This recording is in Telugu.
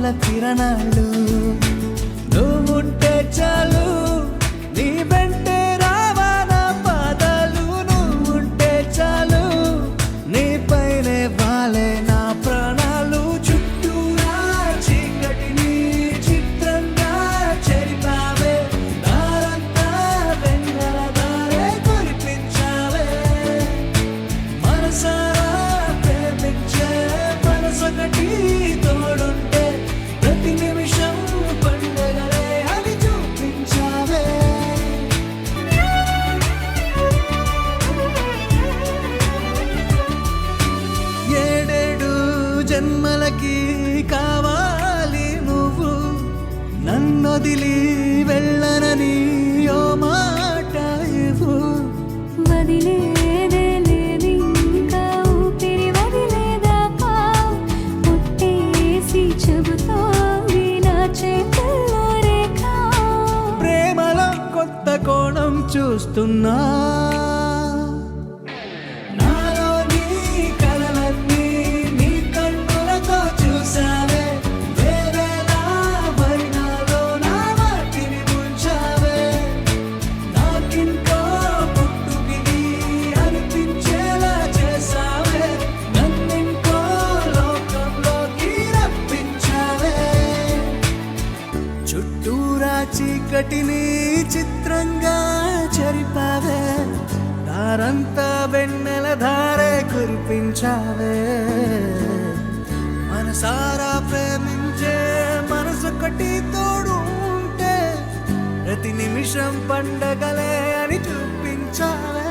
వెన్నెల కిరణాలు నువ్వుంటే చాలు నీ వెంటే రావాలా పాదాలు నువ్వుంటే చాలు నీ పైనే వాలే నా ప్రాణాలు చుట్టూరా చీకటిని చిత్రంగా చెరిపావే దారంతా వెన్నెల దారే కురిపించావే మనసారా ప్రేమించే మనసొకటి తోడుంటే ప్రతి నిమిషం పండగలే అని చూపించావే ఏడేడు జన్మలకి కావాలి నువ్వు నన్నొదిలి వెళ్ళనని ఓ మాట ఇవ్వు వదిలేదే లేదు ఇంకా ఊపిరి వదిలేదాకా పుట్టేసి చెబుతోంది నా చేతుల్లో రేఖ ప్రేమలో కొత్త కోణం చూస్తున్నా నాలో నీ కలలన్నీ నీ కన్నులతో చూసావే వేరేలా మరి నాలో నా వాటిని ముంచావే నాకింకో పుట్టుకిది అనిపించేలా చేసావే నన్నింకో లోకంలోకి రప్పించావే చుట్టూరా చీకటిని చిత్రంగా చెరిపావే దారంతా వెన్నెల ధారే కురిపించావే మనసారా ప్రేమించే మనసొకటి తోడు ఉంటే ప్రతి నిమిషం పండగలే అని చూపించావే